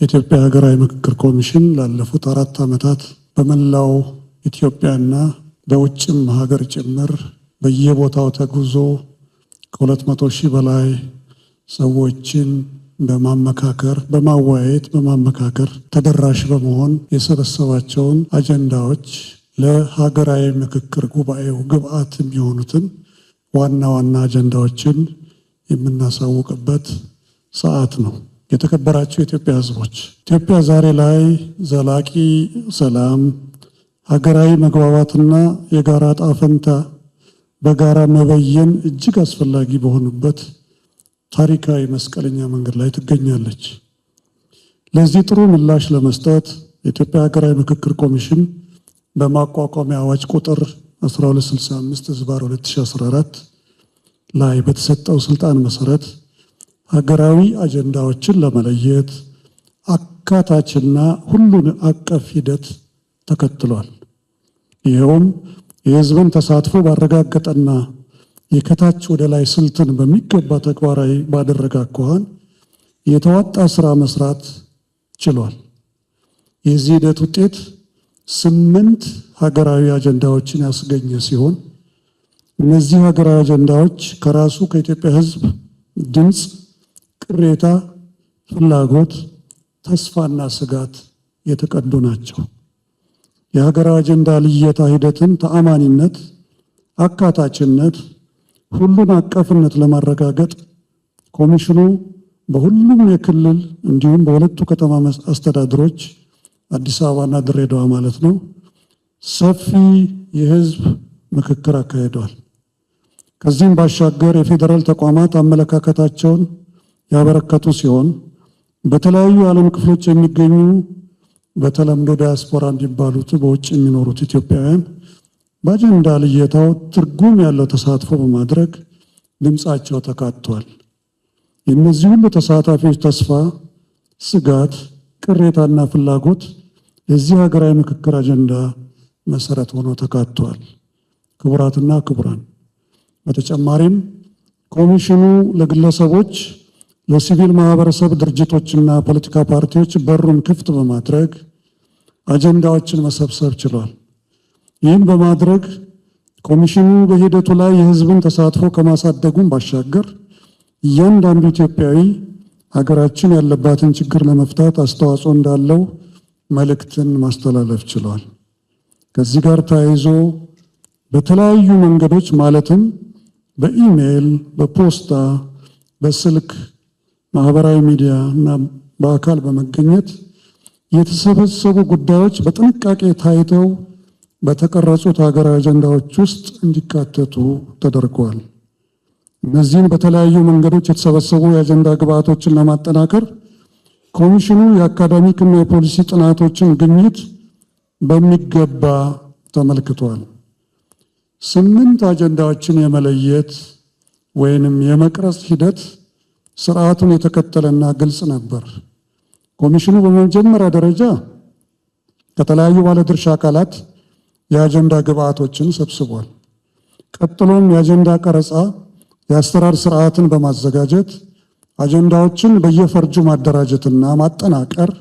የኢትዮጵያ ሀገራዊ ምክክር ኮሚሽን ላለፉት 4 ዓመታት በመላው ኢትዮጵያና በውጭም ሀገር ጭምር በየቦታው ተጉዞ ከ200 ሺህ በላይ ሰዎችን በማወያየት ተደራሽ በመሆን የሰበሰባቸውን አጀንዳዎች ለሀገራዊ ምክክር ጉባኤው ግብዓት የሚሆኑትን ዋና ዋና አጀንዳዎችን የምናሳውቅበት ሰዓት ነው። የተከበራችሁ የኢትዮጵያ ሕዝቦች፣ ኢትዮጵያ ዛሬ ላይ ዘላቂ ሰላም፣ ሀገራዊ መግባባትና የጋራ ዕጣ ፈንታ በጋራ መበየን እጅግ አስፈላጊ በሆኑበት ታሪካዊ መስቀለኛ መንገድ ላይ ትገኛለች። ለዚህ ጥሩ ምላሽ ለመስጠት የኢትዮጵያ ሀገራዊ ምክክር ኮሚሽን በማቋቋሚያ አዋጅ ቁጥር 1265/2014 ላይ በተሰጠው ስልጣን መሰረት ሀገራዊ አጀንዳዎችን ለመለየት አካታችና ሁሉን አቀፍ ሂደት ተከትሏል። ይኸውም የህዝብን ተሳትፎ ባረጋገጠና የከታች ወደ ላይ ስልትን በሚገባ ተግባራዊ ባደረገ አኳኋን የተዋጣ ስራ መስራት ችሏል። የዚህ ሂደት ውጤት 8 ሀገራዊ አጀንዳዎችን ያስገኘ ሲሆን እነዚህ ሀገራዊ አጀንዳዎች ከራሱ ከኢትዮጵያ ህዝብ ድምፅ፣ ቅሬታ፣ ፍላጎት፣ ተስፋና ስጋት የተቀዱ ናቸው። የሀገራዊ አጀንዳ ልየታ ሂደትን ተአማኒነት፣ አካታችነት፣ ሁሉን አቀፍነት ለማረጋገጥ ኮሚሽኑ በሁሉም የክልል እንዲሁም በሁለቱ ከተማ አስተዳደሮች አዲስ አበባና ድሬዳዋ ማለት ነው ሰፊ የህዝብ ምክክር አካሂዷል። ከዚህም ባሻገር የፌዴራል ተቋማት አመለካከታቸውን ያበረከቱ ሲሆን በተለያዩ የዓለም ክፍሎች የሚገኙ በተለምዶ ዲያስፖራ የሚባሉት በውጭ የሚኖሩት ኢትዮጵያውያን በአጀንዳ ልየታው ትርጉም ያለው ተሳትፎ በማድረግ ድምፃቸው ተካቷል። የእነዚህ ሁሉ ተሳታፊዎች ተስፋ፣ ስጋት፣ ቅሬታና ፍላጎት የዚህ ሀገራዊ ምክክር አጀንዳ መሰረት ሆኖ ተካቷል። ክቡራትና ክቡራን፣ በተጨማሪም ኮሚሽኑ ለግለሰቦች፣ ለሲቪል ማህበረሰብ ድርጅቶችና ፖለቲካ ፓርቲዎች በሩን ክፍት በማድረግ አጀንዳዎችን መሰብሰብ ችሏል። ይህን በማድረግ ኮሚሽኑ በሂደቱ ላይ የህዝብን ተሳትፎ ከማሳደጉም ባሻገር እያንዳንዱ ኢትዮጵያዊ ሀገራችን ያለባትን ችግር ለመፍታት አስተዋጽኦ እንዳለው መልእክትን ማስተላለፍ ችሏል። ከዚህ ጋር ተያይዞ በተለያዩ መንገዶች ማለትም በኢሜይል፣ በፖስታ፣ በስልክ፣ ማህበራዊ ሚዲያ እና በአካል በመገኘት የተሰበሰቡ ጉዳዮች በጥንቃቄ ታይተው በተቀረጹት ሀገራዊ አጀንዳዎች ውስጥ እንዲካተቱ ተደርጓል። እነዚህን በተለያዩ መንገዶች የተሰበሰቡ የአጀንዳ ግብዓቶችን ለማጠናከር ኮሚሽኑ የአካዳሚክና የፖሊሲ ጥናቶችን ግኝት በሚገባ ተመልክቷል። 8 አጀንዳዎችን የመለየት ወይንም የመቅረጽ ሂደት ስርዓቱን የተከተለና ግልጽ ነበር። ኮሚሽኑ በመጀመሪያ ደረጃ ከተለያዩ ባለድርሻ አካላት የአጀንዳ ግብዓቶችን ሰብስቧል። ቀጥሎም የአጀንዳ ቀረጻ የአሰራር ስርዓትን በማዘጋጀት አጀንዳዎችን በየፈርጁ ማደራጀትና ማጠናቀር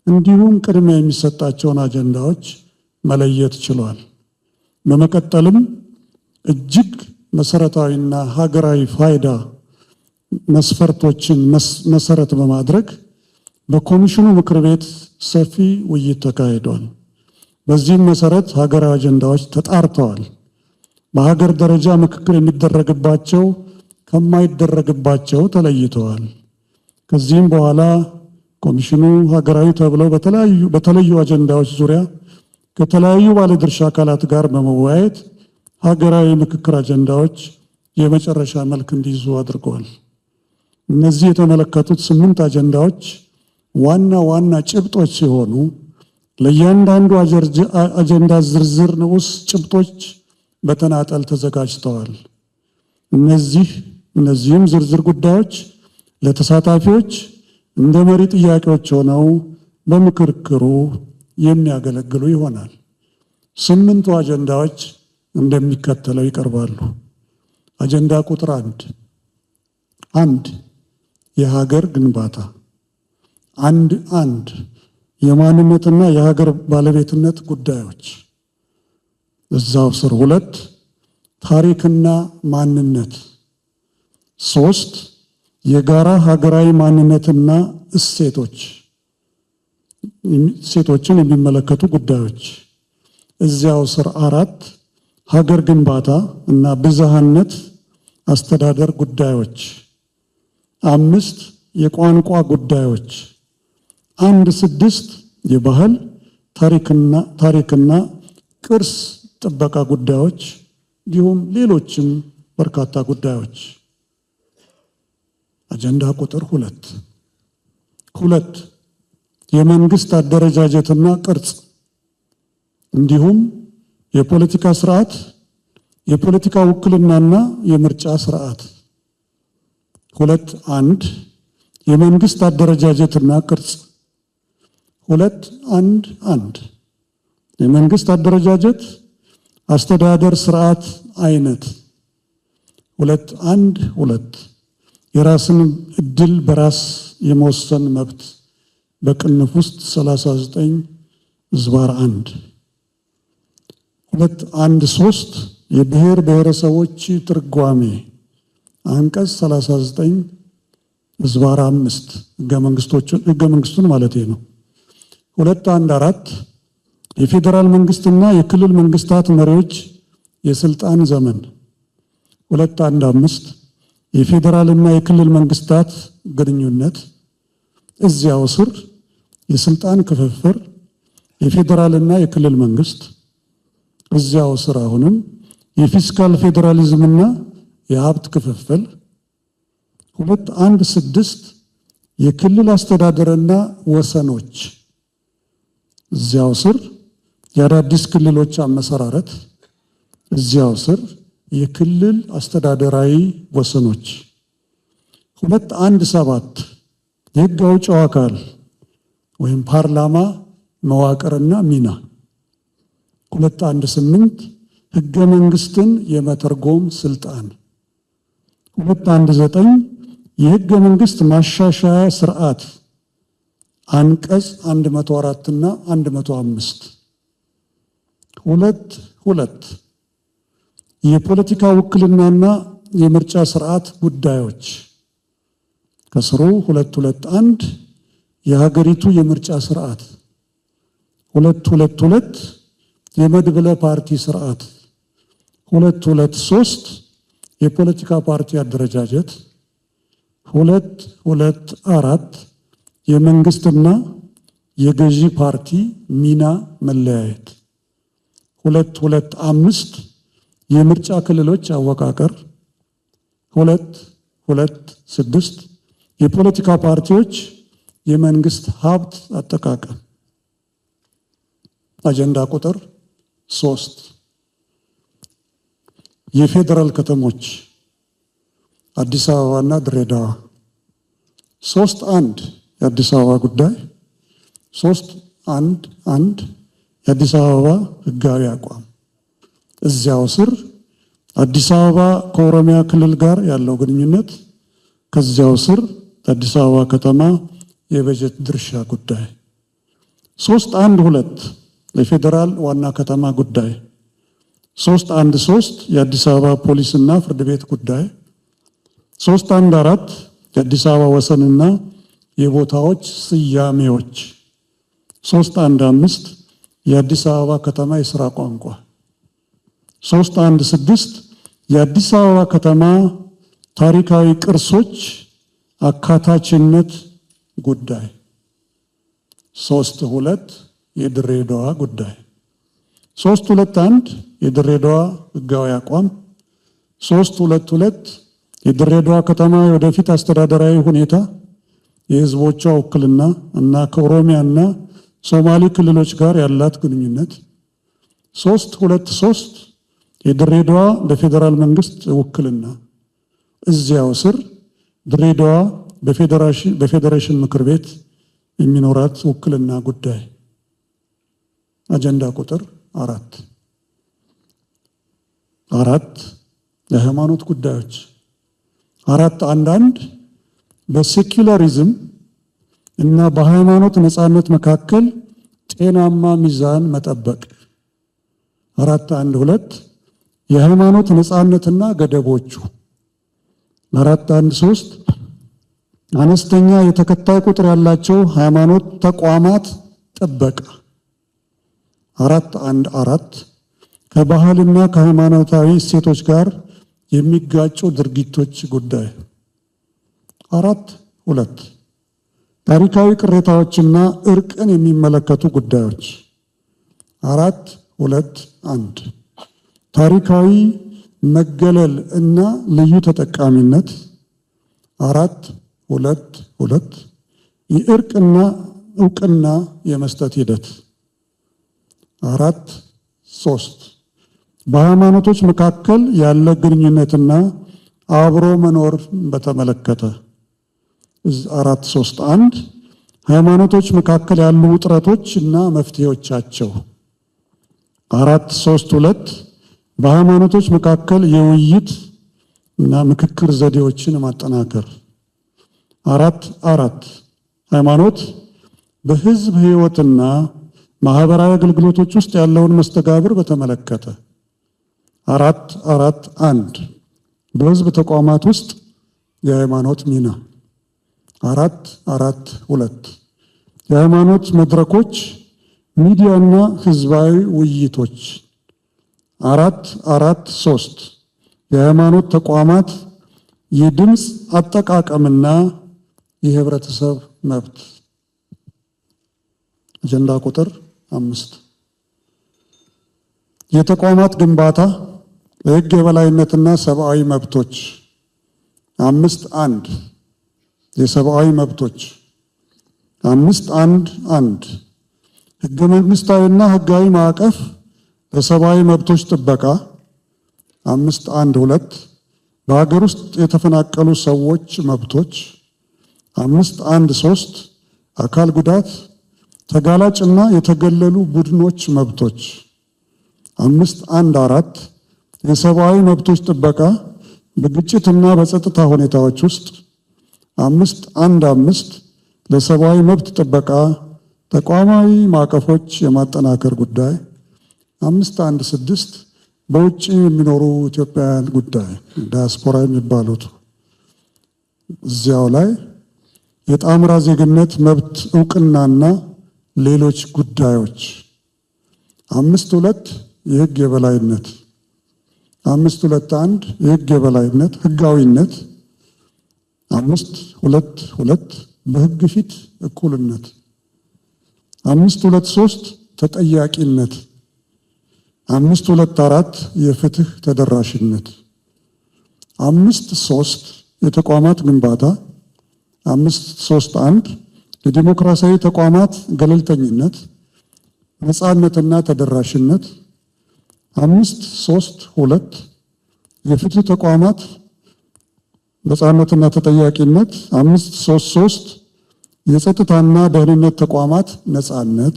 እንዲሁም ቅድሚያ የሚሰጣቸውን አጀንዳዎች መለየት ችሏል። በመቀጠልም እጅግ መሰረታዊና ሀገራዊ ፋይዳ መስፈርቶችን መሰረት በማድረግ በኮሚሽኑ ምክር ቤት ሰፊ ውይይት ተካሂዷል። በዚህም መሰረት ሀገራዊ አጀንዳዎች ተጣርተዋል። በሀገር ደረጃ ምክክር የሚደረግባቸው ከማይደረግባቸው ተለይተዋል። ከዚህም በኋላ ኮሚሽኑ ሀገራዊ ተብለው በተለዩ አጀንዳዎች ዙሪያ ከተለያዩ ባለድርሻ አካላት ጋር በመወያየት ሀገራዊ ምክክር አጀንዳዎች የመጨረሻ መልክ እንዲይዙ አድርገዋል። እነዚህ የተመለከቱት 8 አጀንዳዎች ዋና ዋና ጭብጦች ሲሆኑ ለእያንዳንዱ አጀንዳ ዝርዝር ንዑስ ጭብጦች በተናጠል ተዘጋጅተዋል። እነዚህም ዝርዝር ጉዳዮች ለተሳታፊዎች እንደ መሪ ጥያቄዎች ሆነው በምክክሩ የሚያገለግሉ ይሆናል። 8ቱ አጀንዳዎች እንደሚከተለው ይቀርባሉ። አጀንዳ ቁጥር 1 የሀገር ግንባታ አንድ የማንነትና የሀገር ባለቤትነት ጉዳዮች እዛው ስር 2 ታሪክና ማንነት 3 የጋራ ሀገራዊ ማንነትና እሴቶችን የሚመለከቱ ጉዳዮች እዚያው ስር 4 ሀገር ግንባታ እና ብዝሃነት አስተዳደር ጉዳዮች 5 የቋንቋ ጉዳዮች 6 የባህል ታሪክና ቅርስ ጥበቃ ጉዳዮች እንዲሁም ሌሎችም በርካታ ጉዳዮች። አጀንዳ ቁጥር 2 የመንግስት አደረጃጀትና ቅርጽ እንዲሁም የፖለቲካ ስርዓት፣ የፖለቲካ ውክልናና የምርጫ ስርዓት። 2.1 የመንግስት አደረጃጀትና ቅርጽ 2.1 የመንግስት አደረጃጀት አስተዳደር ስርዓት አይነት 2.1 የራስን እድል በራስ የመወሰን መብት በቅንፍ ውስጥ 39/1 2.1.3 የብሔር ብሔረሰቦች ትርጓሜ አንቀጽ 39/5 ህገ መንግስቱን ማለት ነው። 2.1.4 የፌዴራል መንግስትና የክልል መንግስታት መሪዎች የስልጣን ዘመን 2.1.5 የፌዴራልና የክልል መንግስታት ግንኙነት እዚያው ስር የስልጣን ክፍፍል የፌዴራልና የክልል መንግስት እዚያው ስር አሁንም የፊስካል ፌዴራሊዝምና የሀብት ክፍፍል 2.1.6 የክልል አስተዳደርና ወሰኖች እዚያው ስር የአዳዲስ ክልሎች አመሰራረት እዚያው ስር የክልል አስተዳደራዊ ወሰኖች 2.1.7 የህግ አውጪው አካል ወይም ፓርላማ መዋቅርና ሚና 2.1.8 ህገ መንግስትን የመተርጎም ስልጣን 2.1.9 የህገ መንግስት ማሻሻያ ስርዓት አንቀጽ 104 እና 105 2.2 የፖለቲካ ውክልናና የምርጫ ስርዓት ጉዳዮች ከስሩ 2.2.1 የሀገሪቱ የምርጫ ስርዓት 2.2.2 የመድብለ ፓርቲ ስርዓት 2.2.3 የፖለቲካ ፓርቲ አደረጃጀት 2.2.4 የመንግስትና የገዢ ፓርቲ ሚና መለያየት 2.2.5 የምርጫ ክልሎች አወቃቀር 2.2.6 የፖለቲካ ፓርቲዎች የመንግስት ሀብት አጠቃቀም። አጀንዳ ቁጥር 3 የፌዴራል ከተሞች አዲስ አበባና ድሬዳዋ 3.1 የአዲስ አበባ ጉዳይ 3.1.1 የአዲስ አበባ ህጋዊ አቋም እዚያው ስር አዲስ አበባ ከኦሮሚያ ክልል ጋር ያለው ግንኙነት ከዚያው ስር አዲስ አበባ ከተማ የበጀት ድርሻ ጉዳይ 3.1.2 የፌዴራል ዋና ከተማ ጉዳይ 3.1.3 የአዲስ አበባ ፖሊስና ፍርድ ቤት ጉዳይ 3.1.4 የአዲስ አበባ ወሰንና የቦታዎች ስያሜዎች 3.1.5 የአዲስ አበባ ከተማ የሥራ ቋንቋ 3.1.6 የአዲስ አበባ ከተማ ታሪካዊ ቅርሶች አካታችነት ጉዳይ 3.2 የድሬዳዋ ጉዳይ 3.2.1 የድሬዳዋ ህጋዊ አቋም 3.2.2 የድሬዳዋ ከተማ የወደፊት አስተዳደራዊ ሁኔታ የህዝቦቿ ውክልና እና ከኦሮሚያና ሶማሌ ክልሎች ጋር ያላት ግንኙነት 3.2.3 የድሬዳዋ በፌዴራል መንግስት ውክልና እዚያው ስር ድሬዳዋ በፌዴሬሽን ምክር ቤት የሚኖራት ውክልና ጉዳይ። አጀንዳ ቁጥር 4 የሃይማኖት ጉዳዮች 4.1.1 በሴኩላሪዝም እና በሃይማኖት ነፃነት መካከል ጤናማ ሚዛን መጠበቅ። 4.1.2 የሃይማኖት ነፃነትና ገደቦቹ። 4.1.3 አነስተኛ የተከታይ ቁጥር ያላቸው ሃይማኖት ተቋማት ጥበቃ። 4.1.4 ከባህልና ከሃይማኖታዊ እሴቶች ጋር የሚጋጩ ድርጊቶች ጉዳይ። 4.2 ታሪካዊ ቅሬታዎችና እርቅን የሚመለከቱ ጉዳዮች። 4.2.1 ታሪካዊ መገለል እና ልዩ ተጠቃሚነት። 4.2.2 የእርቅና እውቅና የመስጠት ሂደት። 4.3 በሃይማኖቶች መካከል ያለ ግንኙነትና አብሮ መኖር በተመለከተ። 4.3.1 ሃይማኖቶች መካከል ያሉ ውጥረቶች እና መፍትሄዎቻቸው። 4.3.2 በሃይማኖቶች መካከል የውይይት እና ምክክር ዘዴዎችን ማጠናከር። 4.4 ሃይማኖት በሕዝብ ሕይወትና ማህበራዊ አገልግሎቶች ውስጥ ያለውን መስተጋብር በተመለከተ። 4.4.1 በሕዝብ ተቋማት ውስጥ የሃይማኖት ሚና። 4.4.2 የሃይማኖት መድረኮች፣ ሚዲያና ህዝባዊ ውይይቶች። 4.4.3 የሃይማኖት ተቋማት የድምፅ አጠቃቀምና የህብረተሰብ መብት። አጀንዳ ቁጥር 5 የተቋማት ግንባታ፣ የህግ የበላይነትና ሰብአዊ መብቶች። 5.1 የሰብአዊ መብቶች። 5.1.1 ህገ መንግስታዊና ህጋዊ ማዕቀፍ ለሰብአዊ መብቶች ጥበቃ። 5.1.2 በሀገር ውስጥ የተፈናቀሉ ሰዎች መብቶች። 5.1.3 አካል ጉዳት ተጋላጭና የተገለሉ ቡድኖች መብቶች። 5.1.4 የሰብአዊ መብቶች ጥበቃ በግጭትና በጸጥታ ሁኔታዎች ውስጥ። 5.1.5 ለሰብአዊ መብት ጥበቃ ተቋማዊ ማዕቀፎች የማጠናከር ጉዳይ። 5.1.6 በውጭ የሚኖሩ ኢትዮጵያውያን ጉዳይ ዳያስፖራ የሚባሉት እዚያው ላይ የጣምራ ዜግነት መብት እውቅናና ሌሎች ጉዳዮች። 5.2 የህግ የበላይነት። 5.2.1 የህግ የበላይነት ህጋዊነት። 5.2.2 በህግ ፊት እኩልነት። 5.2.3 ተጠያቂነት። 5.2.4 የፍትህ ተደራሽነት። 5.3 የተቋማት ግንባታ። 5.3.1 የዲሞክራሲያዊ ተቋማት ገለልተኝነት፣ ነፃነትና ተደራሽነት። 5.3.2 የፍትህ ተቋማት ነፃነትና ተጠያቂነት። 5.3.3 የጸጥታና ደህንነት ተቋማት ነፃነት፣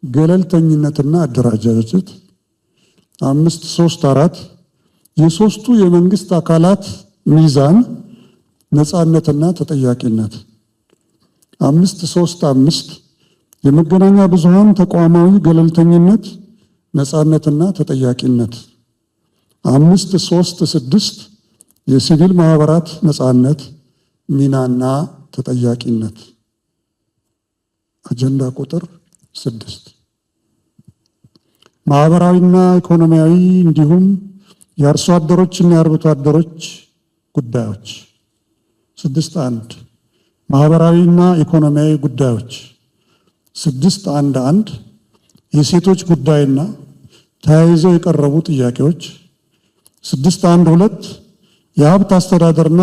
ገለልተኝነትና አደረጃጀት። 5.3.4 የሶስቱ የመንግስት አካላት ሚዛን፣ ነፃነትና ተጠያቂነት። 5.3.5 የመገናኛ ብዙሃን ተቋማዊ ገለልተኝነት፣ ነፃነትና ተጠያቂነት። 5.3.6 የሲቪል ማህበራት ነፃነት፣ ሚናና ተጠያቂነት። አጀንዳ ቁጥር 6 ማህበራዊና ኢኮኖሚያዊ እንዲሁም የአርሶ አደሮችና የአርብቶ አደሮች ጉዳዮች። 6.1 ማህበራዊና ኢኮኖሚያዊ ጉዳዮች። 6.1.1 የሴቶች ጉዳይና ተያይዘው የቀረቡ ጥያቄዎች። 6.1.2 የሀብት አስተዳደርና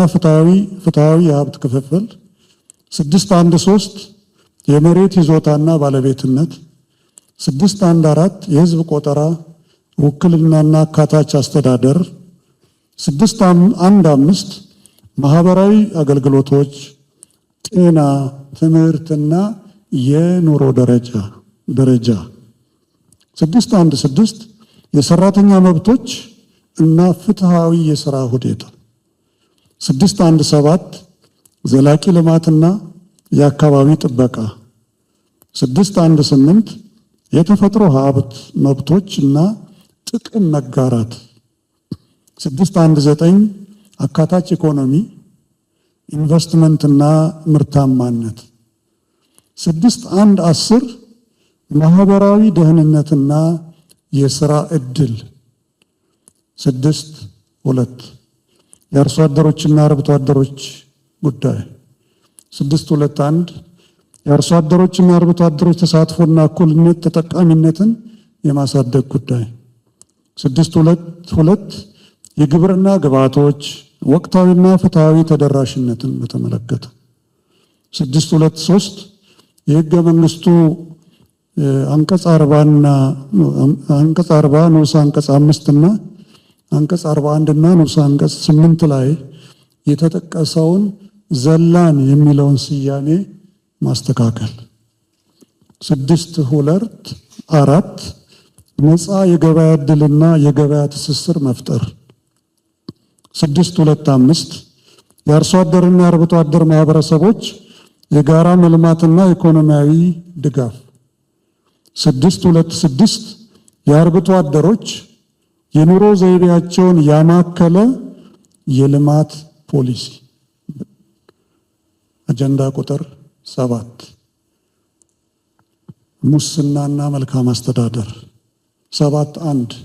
ፍትሃዊ የሀብት ክፍፍል። 6.1.3 የመሬት ይዞታና ባለቤትነት። 6.1.4 የህዝብ ቆጠራ ውክልናና አካታች አስተዳደር። 6.1.5 ማህበራዊ አገልግሎቶች፣ ጤና፣ ትምህርትና የኑሮ ደረጃ። 6.1.6 የሰራተኛ መብቶች እና ፍትሃዊ የሥራ ሁኔታ። 6.1.7 ዘላቂ ልማትና የአካባቢ ጥበቃ። 618 የተፈጥሮ ሀብት መብቶች እና ጥቅም መጋራት። 619 አካታች ኢኮኖሚ፣ ኢንቨስትመንትና ምርታማነት። 610 ማህበራዊ ደህንነትና የሥራ ዕድል። 6.2 የአርሶ አደሮችና አርብቶ አደሮች ጉዳይ። 6.2.1 የአርሶ አደሮችና አርብቶ አደሮች ተሳትፎና እኩልነት ተጠቃሚነትን የማሳደግ ጉዳይ። 6.2.2 የግብርና ግብዓቶች ወቅታዊና ፍትሐዊ ተደራሽነትን በተመለከተ። 6.2.3 የሕገ መንግስቱ አንቀጽ 40 ንዑስ አንቀጽ 5 እና አንቀጽ 41 እና ንዑስ አንቀጽ 8 ላይ የተጠቀሰውን ዘላን የሚለውን ስያሜ ማስተካከል። 6.2.4 ነፃ የገበያ ዕድልና የገበያ ትስስር መፍጠር። 6.2.5 የአርሶ አደርና የአርብቶ አደር ማህበረሰቦች የጋራ መልማትና ኢኮኖሚያዊ ድጋፍ። 6.2.6 የአርብቶ አደሮች የኑሮ ዘይቤያቸውን ያማከለ የልማት ፖሊሲ። አጀንዳ ቁጥር 7 ሙስናና መልካም አስተዳደር። 7.1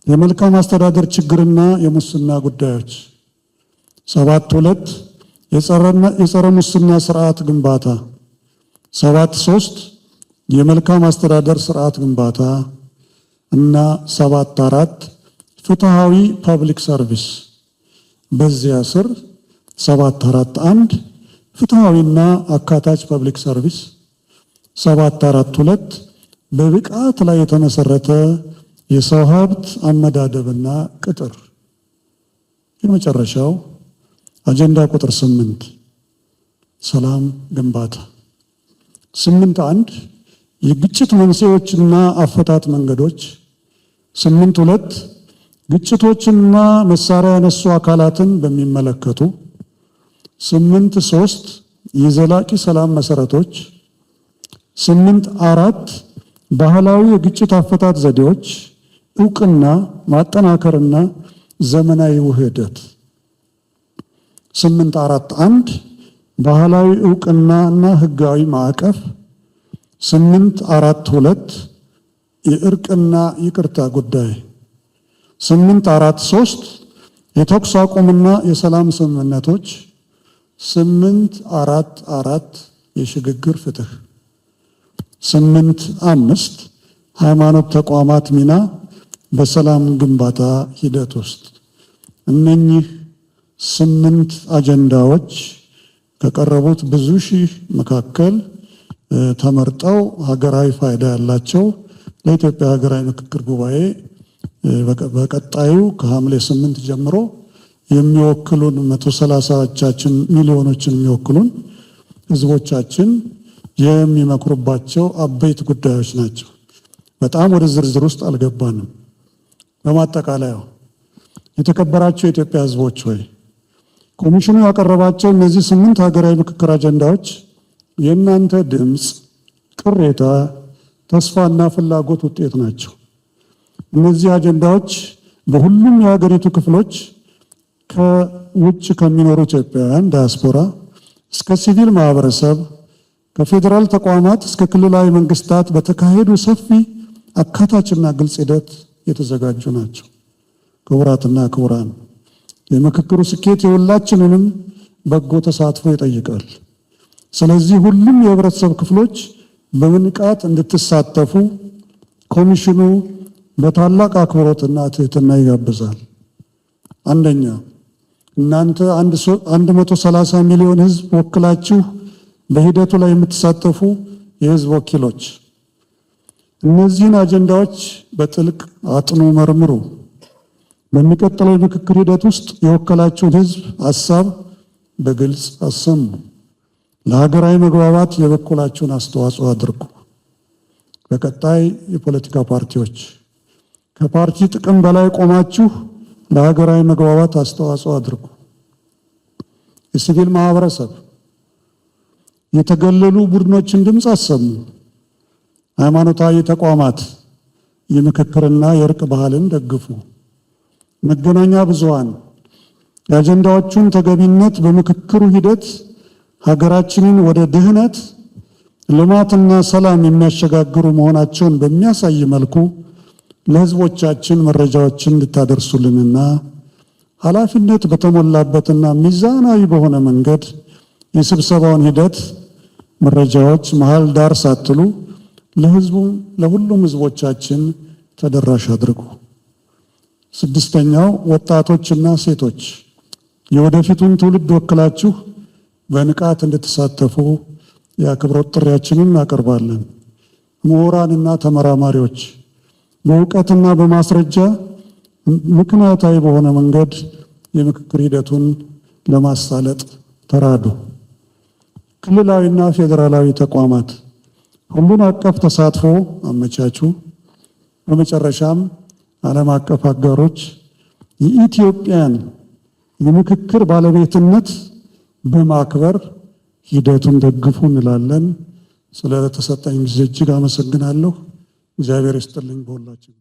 የመልካም አስተዳደር ችግርና የሙስና ጉዳዮች። 7.2 የጸረ ሙስና ስርዓት ግንባታ። 7.3 የመልካም አስተዳደር ስርዓት ግንባታ እና 7.4 ፍትሃዊ ፐብሊክ ሰርቪስ። በዚያ ስር 7.4.1 ፍትሃዊና አካታች ፐብሊክ ሰርቪስ። 7.4.2 በብቃት ላይ የተመሰረተ የሰው ሀብት አመዳደብና ቅጥር። የመጨረሻው አጀንዳ ቁጥር 8 ሰላም ግንባታ። 8.1 የግጭት መንስኤዎችና አፈታት መንገዶች። 8.2 ግጭቶችና መሳሪያ ያነሱ አካላትን በሚመለከቱ። 8.3 የዘላቂ ሰላም መሰረቶች። 8.4 ባህላዊ የግጭት አፈታት ዘዴዎች እውቅና ማጠናከርና ዘመናዊ ውህደት። 8.4.1 ባህላዊ እውቅናና ህጋዊ ማዕቀፍ። 8.4.2 የእርቅና ይቅርታ ጉዳይ። 8.4.3 የተኩስ አቁምና የሰላም ስምምነቶች። 8.4.4 የሽግግር ፍትህ። 8.5 ሃይማኖት ተቋማት ሚና በሰላም ግንባታ ሂደት ውስጥ። እነኚህ 8 አጀንዳዎች ከቀረቡት ብዙ ሺህ መካከል ተመርጠው ሀገራዊ ፋይዳ ያላቸው ለኢትዮጵያ ሀገራዊ ምክክር ጉባኤ በቀጣዩ ከሐምሌ 8 ጀምሮ የሚወክሉን 130 ሚሊዮኖችን የሚወክሉን ህዝቦቻችን የሚመክሩባቸው አበይት ጉዳዮች ናቸው። በጣም ወደ ዝርዝር ውስጥ አልገባንም። በማጠቃለያው የተከበራቸው የኢትዮጵያ ህዝቦች ሆይ ኮሚሽኑ ያቀረባቸው እነዚህ 8 ሀገራዊ ምክክር አጀንዳዎች የእናንተ ድምፅ፣ ቅሬታ፣ ተስፋና ፍላጎት ውጤት ናቸው። እነዚህ አጀንዳዎች በሁሉም የሀገሪቱ ክፍሎች ከውጭ ከሚኖሩ ኢትዮጵያውያን ዳያስፖራ እስከ ሲቪል ማህበረሰብ ከፌዴራል ተቋማት እስከ ክልላዊ መንግስታት በተካሄዱ ሰፊ አካታችና ግልጽ ሂደት የተዘጋጁ ናቸው። ክቡራትና ክቡራን፣ የምክክሩ ስኬት የሁላችንንም በጎ ተሳትፎ ይጠይቃል። ስለዚህ ሁሉም የህብረተሰብ ክፍሎች በንቃት እንድትሳተፉ ኮሚሽኑ በታላቅ አክብሮትና ትህትና ይጋብዛል። አንደኛ፣ እናንተ 130 ሚሊዮን ህዝብ ወክላችሁ በሂደቱ ላይ የምትሳተፉ የህዝብ ወኪሎች እነዚህን አጀንዳዎች በጥልቅ አጥኑ፣ መርምሩ። በሚቀጥለው የምክክር ሂደት ውስጥ የወከላችሁን ህዝብ ሀሳብ በግልጽ አሰሙ። ለሀገራዊ መግባባት የበኩላችሁን አስተዋጽኦ አድርጉ። በቀጣይ የፖለቲካ ፓርቲዎች ከፓርቲ ጥቅም በላይ ቆማችሁ ለሀገራዊ መግባባት አስተዋጽኦ አድርጉ። የሲቪል ማህበረሰብ የተገለሉ ቡድኖችን ድምፅ አሰሙ። ሃይማኖታዊ ተቋማት የምክክርና የእርቅ ባህልን ደግፉ። መገናኛ ብዙሃን የአጀንዳዎቹን ተገቢነት በምክክሩ ሂደት ሀገራችንን ወደ ድህነት፣ ልማትና ሰላም የሚያሸጋግሩ መሆናቸውን በሚያሳይ መልኩ ለሕዝቦቻችን መረጃዎችን እንድታደርሱልንና ኃላፊነት በተሞላበትና ሚዛናዊ በሆነ መንገድ የስብሰባውን ሂደት መረጃዎች መሃል ዳር ሳትሉ ለሁሉም ሕዝቦቻችን ተደራሽ አድርጉ። ስድስተኛው ወጣቶችና ሴቶች የወደፊቱን ትውልድ ወክላችሁ በንቃት እንድትሳተፉ የአክብሮት ጥሪያችንን እናቀርባለን። ምሁራንና ተመራማሪዎች በእውቀትና በማስረጃ ምክንያታዊ በሆነ መንገድ የምክክር ሂደቱን ለማሳለጥ ተራዱ። ክልላዊና ፌዴራላዊ ተቋማት ሁሉን አቀፍ ተሳትፎ አመቻቹ። በመጨረሻም ዓለም አቀፍ አጋሮች የኢትዮጵያን የምክክር ባለቤትነት በማክበር ሂደቱን ደግፉ እንላለን። ስለተሰጠኝ ጊዜ እጅግ አመሰግናለሁ። እግዚአብሔር ይስጥልኝ በሁላችን